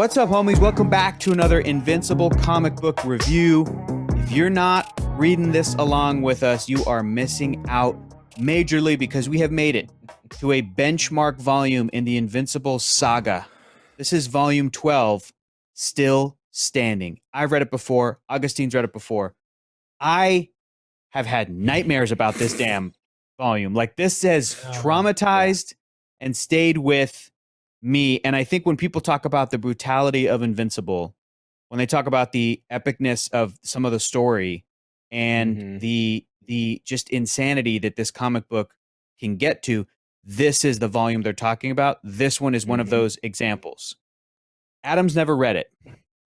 What's up, homies? Welcome back to another Invincible comic book review. If you're not reading this along with us, you are missing out majorly because we have made it to a benchmark volume in the Invincible saga. This is volume 12, Still Standing. I've read it before. Augustine's read it before. I have had nightmares about this damn volume. Like, this has traumatized and stayed with me. And I think when people talk about the brutality of Invincible, when they talk about the epicness of some of the story and the just insanity that this comic book can get to, this is the volume they're talking about. This one is one of those examples. Adam's never read it.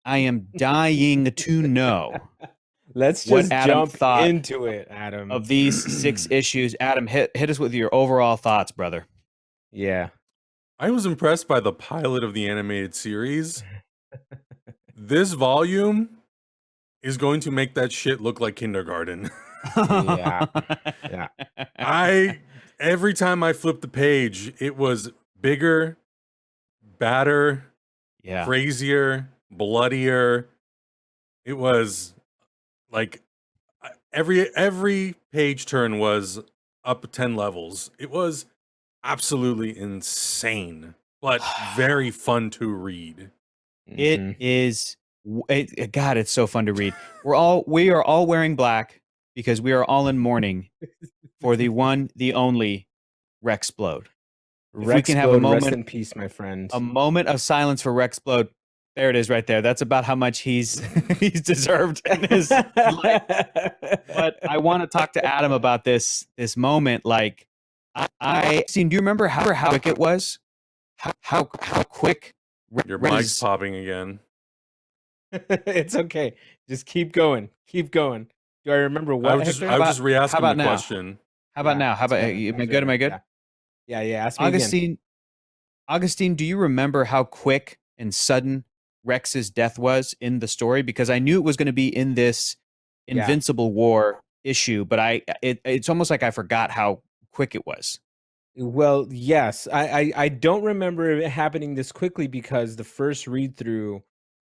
I am dying to know. Let's just jump into it, Adam. Of these 6 issues, Adam, hit us with your overall thoughts, brother. Yeah. I was impressed by the pilot of the animated series. This volume is going to make that shit look like kindergarten. Yeah. Every time I flipped the page, it was bigger, badder, crazier, bloodier. It was like every page turn was up 10 levels. It was absolutely insane, but very fun to read. It is, God, it's so fun to read. We are all wearing black because we are all in mourning for the one, the only Rexplode. If we can have a moment, rest in peace, my friend. A moment of silence for Rexplode. There it is, right there. That's about how much he's deserved in his life. But I want to talk to Adam about this moment. Like, do you remember how quick it was? How quick? Your mic's popping again. It's okay. Just keep going. Keep going. Do I remember what? I was just re-asking the question. How about now? How about am I good? Am I good? Yeah. Ask me again. Augustine, do you remember how quick and sudden Rex's death was in the story? Because I knew it was going to be in this Invincible War issue, but it's almost like I forgot how quick it was. Well, yes. I don't remember it happening this quickly because the first read through,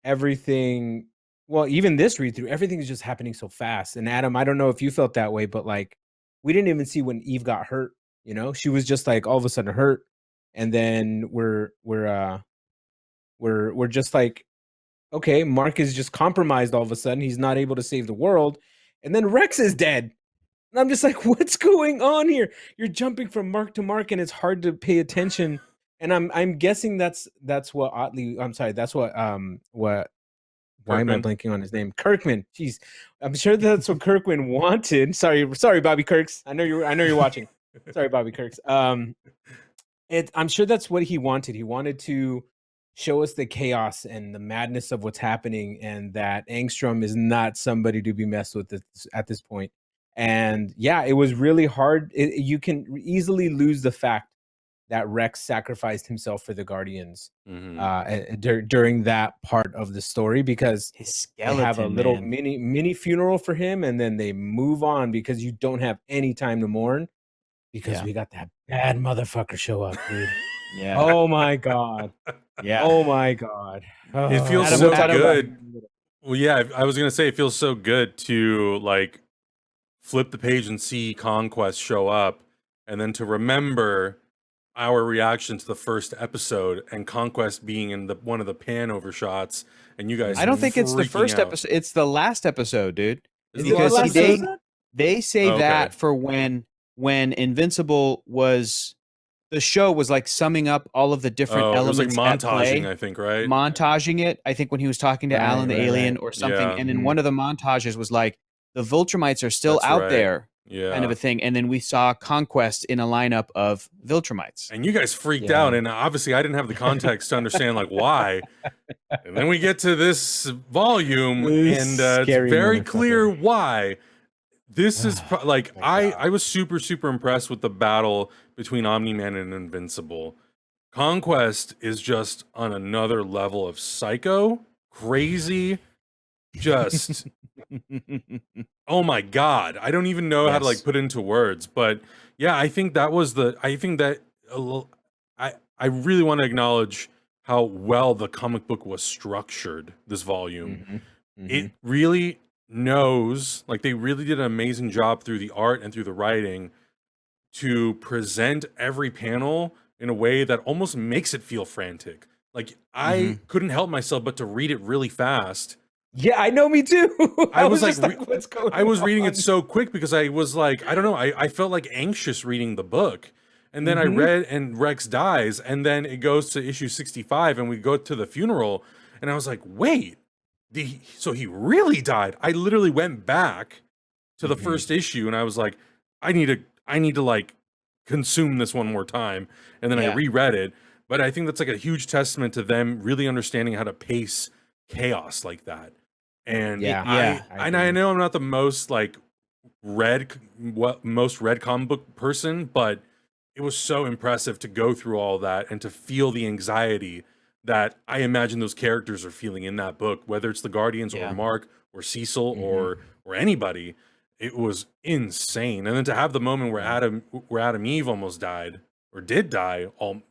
everything, well, even this read through, everything is just happening so fast. And Adam, I don't know if you felt that way, but like, we didn't even see when Eve got hurt. You know, she was just like all of a sudden hurt, and then we're just like, okay, Mark is just compromised all of a sudden. He's not able to save the world, and then Rex is dead. And I'm just like, what's going on here? You're jumping from mark to mark, and it's hard to pay attention. And I'm guessing that's what that's what why am I blanking on his name? Kirkman. Jeez, I'm sure that's what Kirkman wanted. Sorry, Bobby Kirks. I know you're watching. Sorry, Bobby Kirks. I'm sure that's what he wanted. He wanted to show us the chaos and the madness of what's happening, and that Angstrom is not somebody to be messed with at this point. And yeah, it was really hard. You can easily lose the fact that Rex sacrificed himself for the Guardians during that part of the story, because his skeleton, they have a little mini funeral for him, and then they move on because you don't have any time to mourn, because we got that bad motherfucker show up, dude. Yeah. Oh my God. Yeah. Oh my God. It feels so good. Well, yeah, I was gonna say it feels so good to like flip the page and see Conquest show up, and then to remember our reaction to the first episode and Conquest being in one of the pan overshots, and you guys. I don't think it's the first episode. It's the last episode, dude. Because they say that for when Invincible was, the show was like summing up all of the different elements. It was like montaging, I think, right? Montaging it. I think when he was talking to Alan the alien or something, and in one of the montages was like, the Viltrumites are still out there. Yeah. Kind of a thing. And then we saw Conquest in a lineup of Viltrumites. And you guys freaked out. And obviously I didn't have the context to understand like why. And then we get to this volume, and it's very clear why. This is like, I was super impressed with the battle between Omni-Man and Invincible. Conquest is just on another level of psycho, crazy, just... Oh my God. I don't even know how to like put it into words, but yeah, I think that was I really want to acknowledge how well the comic book was structured, this volume. Mm-hmm. It really knows, like they really did an amazing job through the art and through the writing to present every panel in a way that almost makes it feel frantic. Like I couldn't help myself but to read it really fast. Yeah, I know, me too. I was like, just like, what's going on? I was reading it so quick because I was like, I don't know, I felt like anxious reading the book. And then I read and Rex dies, and then it goes to issue 65 and we go to the funeral, and I was like, wait, so he really died. I literally went back to the first issue and I was like, I need to like consume this one more time. And then I reread it. But I think that's like a huge testament to them really understanding how to pace chaos like that. And I know I'm not the most like most read comic book person, but it was so impressive to go through all that and to feel the anxiety that I imagine those characters are feeling in that book, whether it's the Guardians or Mark or Cecil or anybody. It was insane. And then to have the moment where Adam Eve almost died or did die,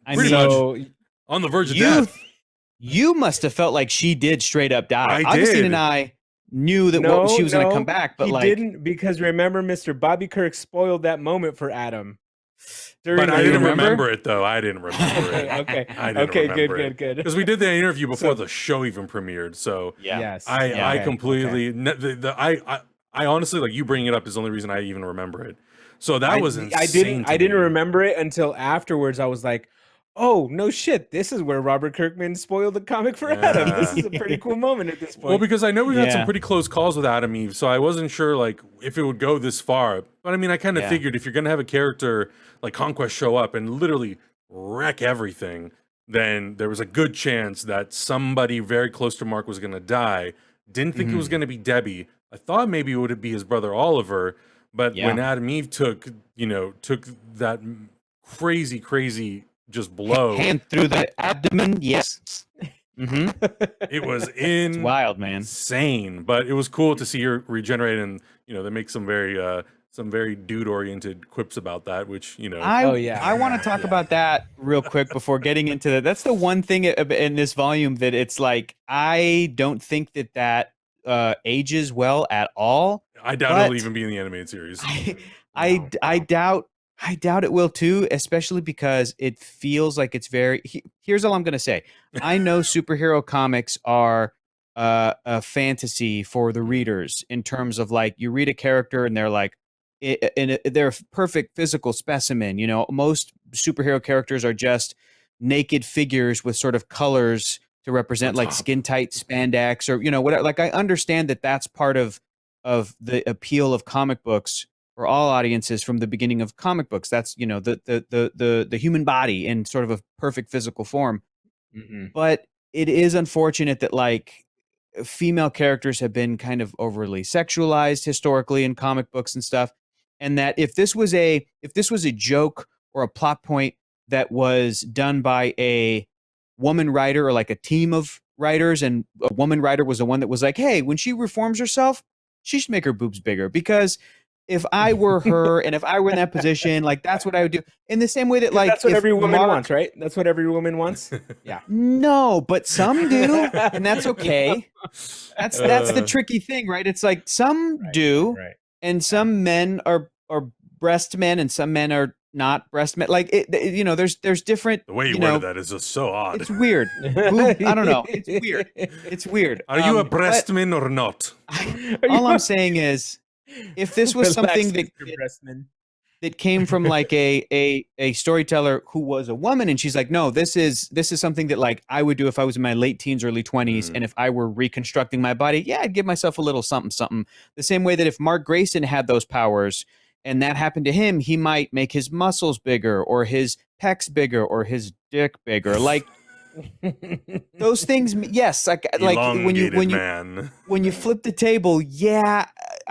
pretty much on the verge of death. You must have felt like she did straight up die. I Augustine did. And I knew that she was going to come back, but he didn't, because remember, Mr. Bobby Kirk spoiled that moment for Adam. But I didn't remember it though. I didn't remember it. Okay. I didn't remember it. Good. Because we did the interview before the show even premiered. So I completely. I honestly, like, you bringing it up is the only reason I even remember it. So that was insane. I didn't remember it until afterwards. I was like, oh, no shit. This is where Robert Kirkman spoiled the comic for Adam. This is a pretty cool moment at this point. Well, because I know we've had some pretty close calls with Adam Eve, so I wasn't sure like if it would go this far. But I mean, I kind of figured if you're going to have a character like Conquest show up and literally wreck everything, then there was a good chance that somebody very close to Mark was going to die. Didn't think it was going to be Debbie. I thought maybe it would be his brother Oliver. But when Adam Eve took that crazy just blow, hand through the abdomen, yes. It was wild, man. Insane. But it was cool to see her regenerate, and they make some very dude-oriented quips about that, which I want to talk about that real quick before getting into that. That's the one thing in this volume that it's like I don't think that ages well at all. I doubt it'll even be in the animated series. I doubt it will too, especially because it feels like it's very. Here's all I'm going to say. I know superhero comics are a fantasy for the readers in terms of like you read a character and they're like, they're a perfect physical specimen. Most superhero characters are just naked figures with sort of colors to represent like skin tight spandex or whatever. Like I understand that that's part of the appeal of comic books for all audiences from the beginning of comic books. That's the human body in sort of a perfect physical form. But it is unfortunate that like female characters have been kind of overly sexualized historically in comic books and stuff, and that if this was a joke or a plot point that was done by a woman writer or like a team of writers, and a woman writer was the one that was like, hey, when she reforms herself, she should make her boobs bigger, because if I were her and if I were in that position, like that's what I would do. In the same way that like that's what every woman wants, right? That's what every woman wants. Yeah. No, but some do, and that's okay. That's the tricky thing, right? It's like some do, and some men are breast men, and some men are not breast men. Like there's different. The way you worded that is just so odd. It's weird. I don't know. It's weird. Are you a breast man or not? All I'm saying is, if this was something that came from like a storyteller who was a woman, and she's like, no, this is something that like I would do if I was in my late teens, early 20s, and if I were reconstructing my body, I'd give myself a little something. The same way that if Mark Grayson had those powers and that happened to him, he might make his muscles bigger or his pecs bigger or his dick bigger. Like those things, yes. Like when you flip the table,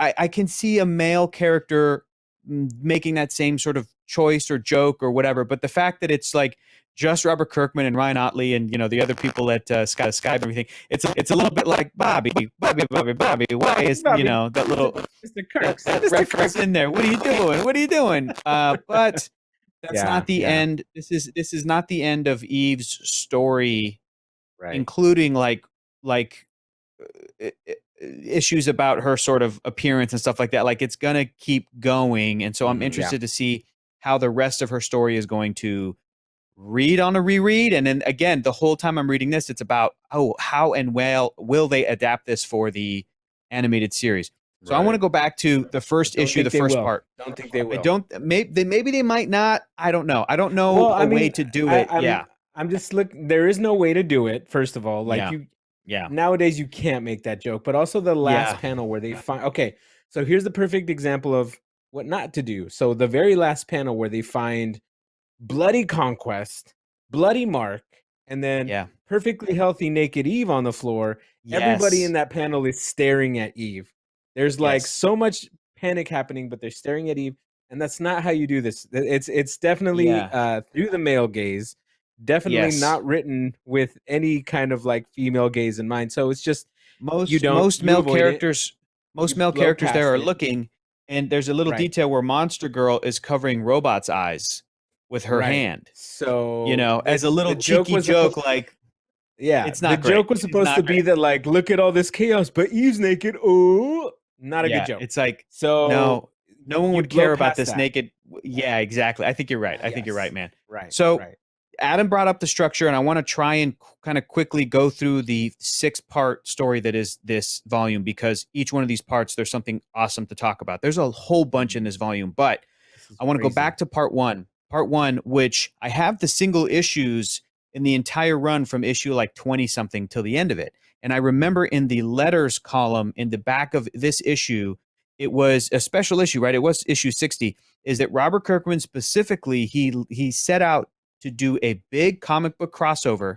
I can see a male character making that same sort of choice or joke or whatever. But the fact that it's like just Robert Kirkman and Ryan Otley and the other people at Sky and everything, it's a little bit like Bobby. Why is that little Mr. Kirk reference in there? What are you doing? But that's not the end. This is not the end of Eve's story including like issues about her sort of appearance and stuff like that. Like it's gonna keep going, and so I'm interested to see how the rest of her story is going to read on a reread. And then again, the whole time I'm reading this, it's about how and well will they adapt this for the animated series. So I want to go back to the first issue, the first part. Don't think they will. I don't. Maybe they might not. I don't know. I don't know way to do it. I'm just looking. There is no way to do it. First of all, like nowadays you can't make that joke. But also the last panel where they find. Okay, so here's the perfect example of what not to do. So the very last panel where they find bloody Conquest, bloody Mark, and then perfectly healthy naked Eve on the floor. Everybody in that panel is staring at Eve. There's like so much panic happening, but they're staring at Eve, and that's not how you do this. It's definitely through the male gaze, definitely not written with any kind of like female gaze in mind. So it's just most male characters there are looking, and there's a little detail where Monster Girl is covering Robot's eyes with her hand. So as a little cheeky joke, like. Yeah, it's not the joke was supposed to be that like, look at all this chaos, but Eve's naked. Oh, not a good joke. It's like so no one would care about this naked. Yeah, exactly. I think you're right. I think you're right, man. Right. So Adam brought up the structure, and I want to try and kind of quickly go through the 6-part story that is this volume, because each one of these parts, there's something awesome to talk about. There's a whole bunch in this volume, but I want to go back to part one, which I have the single issues in the entire run from issue like 20 something till the end of it. And I remember in the letters column in the back of this issue, it was a special issue, right? It was issue 60, is that Robert Kirkman specifically, he set out to do a big comic book crossover,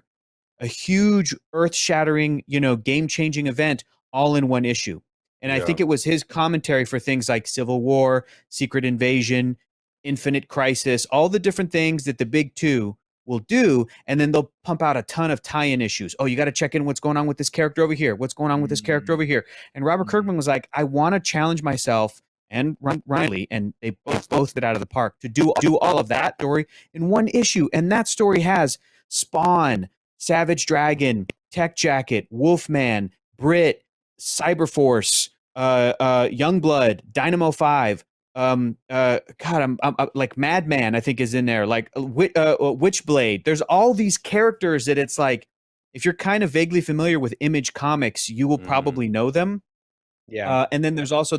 a huge earth-shattering, game-changing event all in one issue. And I think it was his commentary for things like Civil War, Secret Invasion, Infinite Crisis, all the different things that the big two will do, and then they'll pump out a ton of tie-in issues. Oh, you got to check in what's going on with this character over here. What's going on with this character over here? And Robert Kirkman was like, I want to challenge myself and Riley, and they both did out of the park to do all of that story in one issue. And that story has Spawn, Savage Dragon, Tech Jacket, Wolfman, Brit, Cyberforce, Youngblood, Dynamo 5, God, I'm like Madman, I think is in there, like Witchblade. There's all these characters that it's like, if you're kind of vaguely familiar with Image Comics, you will probably know them. And then there's also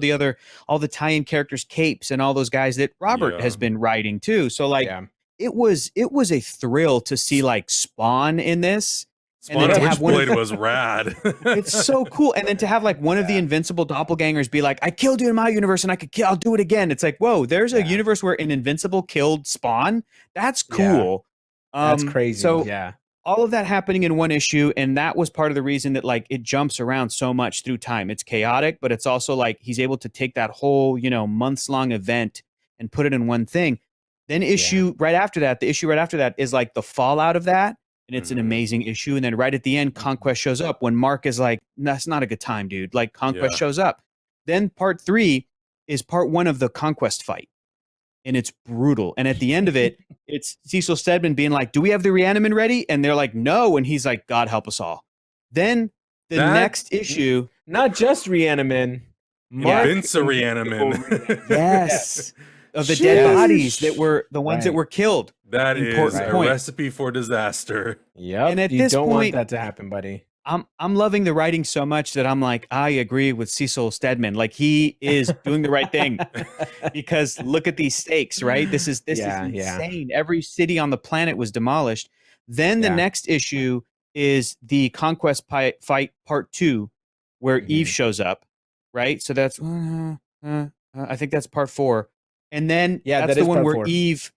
all the tie-in characters, Capes, and all those guys that Robert has been writing too. So like, it was a thrill to see like Spawn in this. Spawn and Witchblade was rad. It's so cool. And then to have like one of the Invincible doppelgangers be like, I killed you in my universe and I'll do it again. It's like, whoa, there's a universe where an Invincible killed Spawn. That's cool. That's crazy. So all of that happening in one issue. And that was part of the reason that like it jumps around so much through time. It's chaotic, but it's also like he's able to take that whole, months long event and put it in one thing. Then the issue right after that is like the fallout of that. And it's an amazing issue. And then right at the end, Conquest shows up when Mark is like, that's not a good time, dude. Like Conquest shows up. Then part 3 is part 1 of the Conquest fight. And it's brutal. And at the end of it, it's Cecil Stedman being like, do we have the Reanimin ready? And they're like, no. And he's like, God help us all. Then the next issue. Not just Reanimin. Vince Reanimin. Yes. Of the dead bodies that were the ones that were killed. That is a recipe for disaster. Yep. And at this point, want that to happen, buddy. I'm loving the writing so much that I'm like, I agree with Cecil Stedman. Like he is doing the right thing because look at these stakes, right? This is insane. Every city on the planet was demolished. Then the next issue is the Conquest fight part 2, where Eve shows up, right? So that's I think that's part 4. And then that's the one where 4. Eve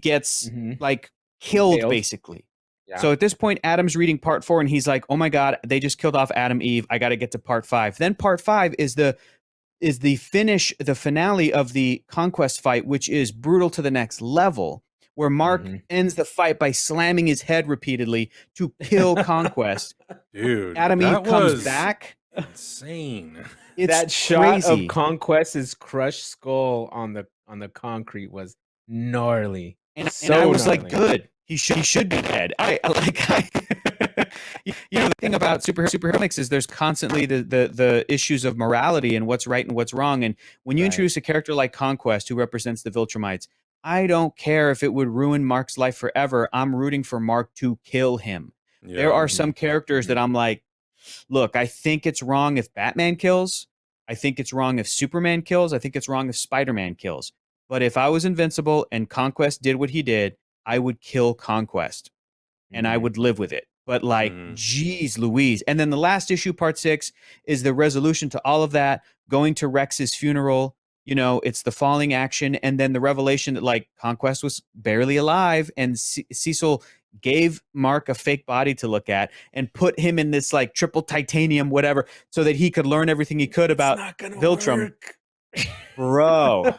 gets like killed basically. Yeah. So at this point, Adam's reading part 4 and he's like, oh my God, they just killed off Adam Eve. I got to get to part 5. Then part 5 is the finale of the Conquest fight, which is brutal to the next level, where Mark ends the fight by slamming his head repeatedly to kill Conquest. Dude, Adam Eve comes back. Insane. It's that shot of Conquest's crushed skull on the concrete was gnarly. And I was like, good. He should be dead. The thing about superhero comics is there's constantly the issues of morality and what's right and what's wrong. And when you introduce a character like Conquest, who represents the Viltrumites, I don't care if it would ruin Mark's life forever. I'm rooting for Mark to kill him. Yeah. There are some characters that I'm like, look, I think it's wrong if Batman kills. I think it's wrong if Superman kills. I think it's wrong if Spider-Man kills. But if I was Invincible and Conquest did what he did, I would kill Conquest and I would live with it. But like, geez Louise. And then the last issue, part 6, is the resolution to all of that, going to Rex's funeral. You know, it's the falling action, and then the revelation that like Conquest was barely alive, and Cecil gave Mark a fake body to look at and put him in this like triple titanium whatever so that he could learn everything he could about Viltrum. Bro.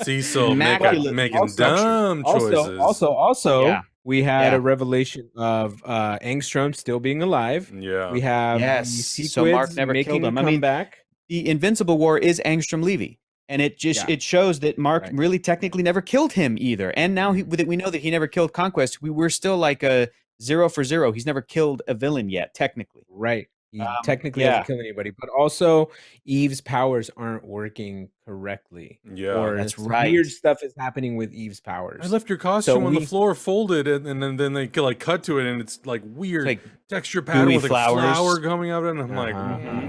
Cecil making dumb choices. Also, we had a revelation of Angstrom still being alive. Yeah. We have so Mark never killed him. I mean, the Invincible War is Angstrom Levy. And it just it shows that Mark really technically never killed him either. And now we know that he never killed Conquest. We're still like a 0 for 0. He's never killed a villain yet, technically. Right. He technically hasn't killed anybody. But also, Eve's powers aren't working correctly. Yeah, or that's right. Weird stuff is happening with Eve's powers. I left your costume on the floor folded, and then they like cut to it, and it's like weird texture pattern with a flower coming out, and I'm like,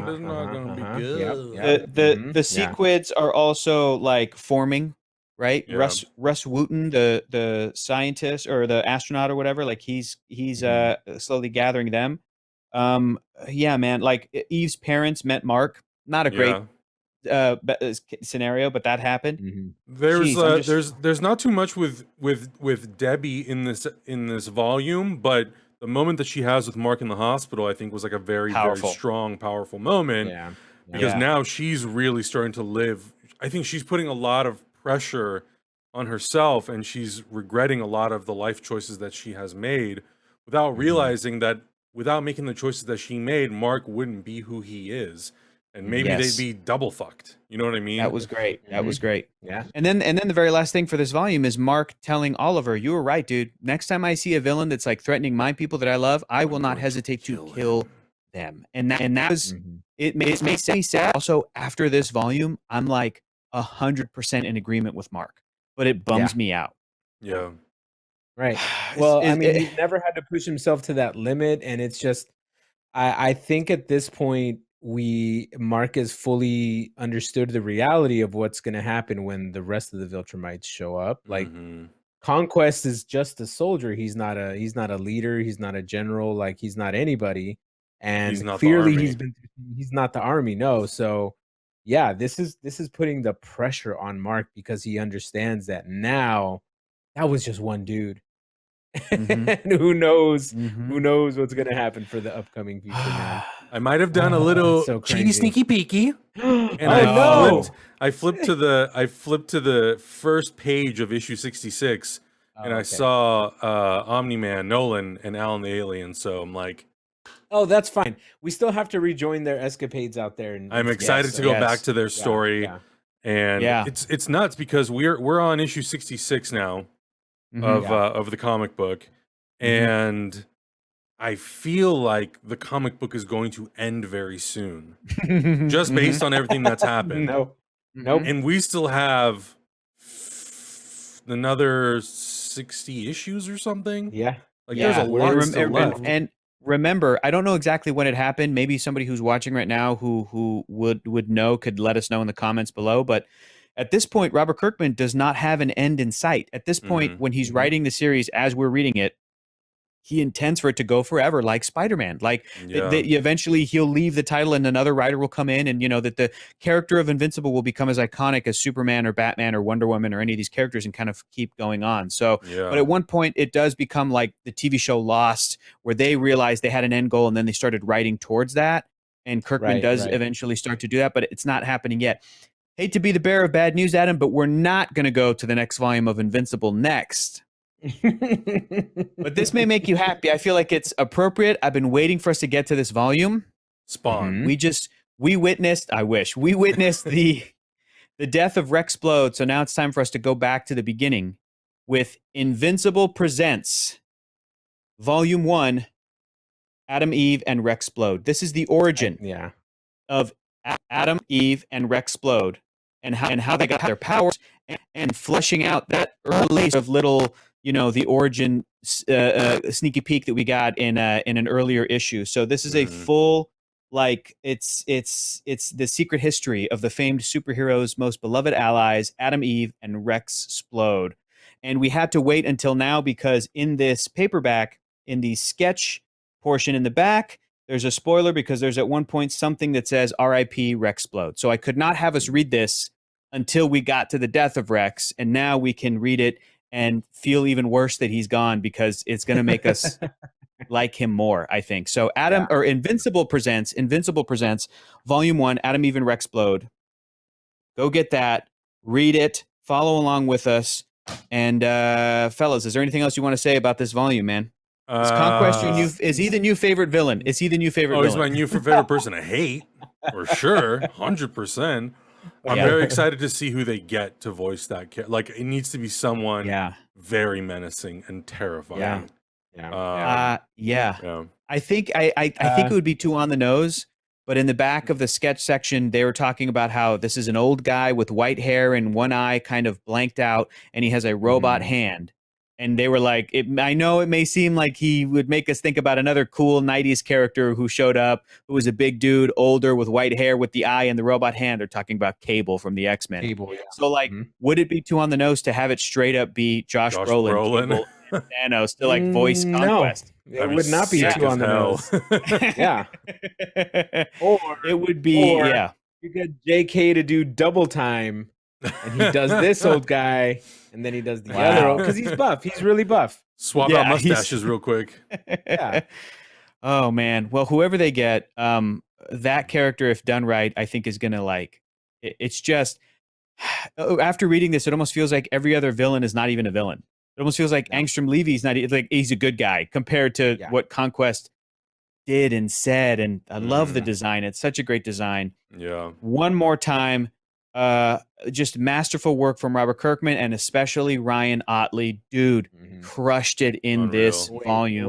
this is not going to be good. The sequids are also like forming, right? Yeah. Russ Wooten, the scientist or the astronaut or whatever, like he's slowly gathering them. Yeah, man, like Eve's parents met Mark. Not a great scenario, but that happened. There's not too much with Debbie in this volume, but the moment that she has with Mark in the hospital, I think was like a very strong, powerful moment. Yeah. Because now she's really starting to live. I think she's putting a lot of pressure on herself, and she's regretting a lot of the life choices that she has made without realizing that without making the choices that she made, Mark wouldn't be who he is. And maybe they'd be double fucked. You know what I mean? That was great. That was great. Yeah. And then the very last thing for this volume is Mark telling Oliver, "You were right, dude. Next time I see a villain that's like threatening my people that I love, I will not hesitate to kill them." And that was it makes me sad. Also, after this volume, I'm like 100% in agreement with Mark, but it bums me out. Yeah. Right. Well, I mean, he's never had to push himself to that limit, and it's just, I think at this point, Mark has fully understood the reality of what's going to happen when the rest of the Viltrumites show up. Like, Conquest is just a soldier. He's not a leader. He's not a general. Like, he's not anybody. And clearly, he's not the army. No. So, yeah, this is putting the pressure on Mark because he understands that now that was just one dude. And who knows what's gonna happen for the upcoming future now. I might have done a little cheaty sneaky peeky, and I flipped to the first page of issue 66, and I saw Omni-Man, Nolan, and Alan the Alien. So I'm like, oh, that's fine. We still have to rejoin their escapades out there. And I'm excited to go back to their story, and it's nuts because we're on issue 66 now. Of the comic book, and I feel like the comic book is going to end very soon, just based on everything that's happened. Nope. And we still have another 60 issues or something. Yeah, like there's a lot still left. And remember, I don't know exactly when it happened. Maybe somebody who's watching right now who would know could let us know in the comments below, but. At this point, Robert Kirkman does not have an end in sight. At this point, when he's writing the series as we're reading it, he intends for it to go forever, like Spider-Man. Like eventually he'll leave the title and another writer will come in, and that the character of Invincible will become as iconic as Superman or Batman or Wonder Woman or any of these characters and kind of keep going on. So, but at one point it does become like the TV show Lost, where they realized they had an end goal and then they started writing towards that. And Kirkman does eventually start to do that, but it's not happening yet. Hate to be the bearer of bad news, Adam, but we're not going to go to the next volume of Invincible next. But this may make you happy. I feel like it's appropriate. I've been waiting for us to get to this volume. Spawn. We witnessed the death of Rexplode. So now it's time for us to go back to the beginning with Invincible Presents Volume 1, Adam, Eve, and Rexplode. This is the origin Yeah. of Adam, Eve, and Rexplode, and how they got their powers, and fleshing out that early of little, the origin sneaky peek that we got in an earlier issue. So this is a full, like, it's the secret history of the famed superheroes' most beloved allies, Adam, Eve, and Rexplode. And we had to wait until now because in this paperback, in the sketch portion in the back, there's a spoiler because there's at one point something that says R.I.P. Rexplode. So I could not have us read this until we got to the death of Rex, and now we can read it and feel even worse that he's gone because it's going to make us like him more, I think. So Invincible presents Volume 1, Adam, Eve, and Rexplode. Go get that, read it, follow along with us, and fellas, is there anything else you want to say about this volume, man? Is Conquest is he the new favorite villain? Is he the new favorite villain? He's my new favorite person to hate, for sure, 100%. I'm very excited to see who they get to voice that character. Like, it needs to be someone very menacing and terrifying. I think it would be too on the nose. But in the back of the sketch section, they were talking about how this is an old guy with white hair and one eye kind of blanked out, and he has a robot hand. And they were like, I know it may seem like he would make us think about another cool 90s character who showed up, who was a big dude, older, with white hair, with the eye and the robot hand. They're talking about Cable from the X-Men. Cable, yeah. So, like, would it be too on the nose to have it straight up be Josh Brolin. Cable, and Thanos to, like, voice Conquest? No, it would not be too on the nose. Yeah. Or it would be, you get JK to do double time, and he does this old guy, and then he does the other, because he's buff. He's really buff. Swap out mustaches real quick. Yeah. Oh man. Well, whoever they get, that character, if done right, I think is gonna, like. It's just, after reading this, it almost feels like every other villain is not even a villain. It almost feels like Angstrom Levy's not like he's a good guy compared to what Conquest did and said. And I love the design. It's such a great design. Yeah. One more time. Just masterful work from Robert Kirkman and especially Ryan Ottley. Dude, crushed it in this volume.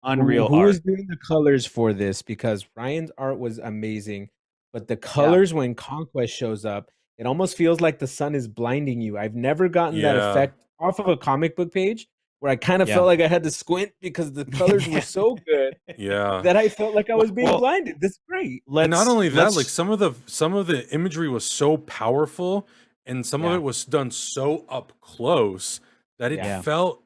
Unreal Who art. was doing the colors for this? Because Ryan's art was amazing, but the colors when Conquest shows up, it almost feels like the sun is blinding you. I've never gotten that effect off of a comic book page where I kind of felt like I had to squint because the colors were so good that I felt like I was being blinded. That's great. And not only that, like some of the imagery was so powerful and some of it was done so up close that it felt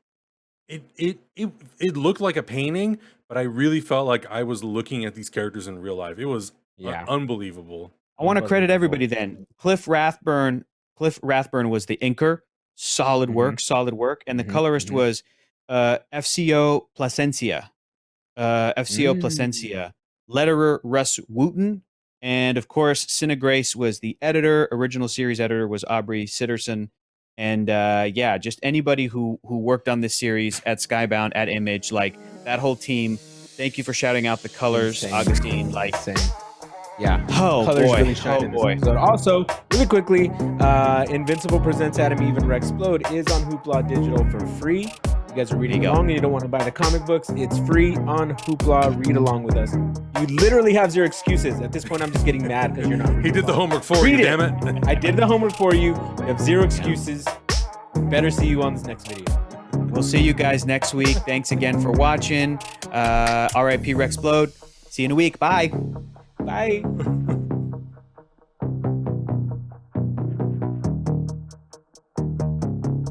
it looked like a painting, but I really felt like I was looking at these characters in real life. It was unbelievable. I want to credit everybody then. Cliff Rathburn was the inker. Solid work. And the colorist was FCO Placencia. Letterer Russ Wooten. And of course, Cinna Grace was the editor. Original series editor was Aubrey Sitterson. And just anybody who worked on this series at Skybound, at Image, like that whole team. Thank you for shouting out the colors, Augustine. Like, yeah. Oh, colors boy. Really shine in this episode. Also, really quickly, Invincible presents Adam, Eve, and Rexplode is on Hoopla Digital for free. You guys are reading along and you don't want to buy the comic books, it's free on Hoopla. Read along with us. You literally have zero excuses. At this point, I'm just getting mad because you're not. He did the homework for you, damn it. I did the homework for you. You have zero excuses. Better see you on this next video. We'll see you guys next week. Thanks again for watching. R.I.P. Rexplode. See you in a week. Bye. Bye.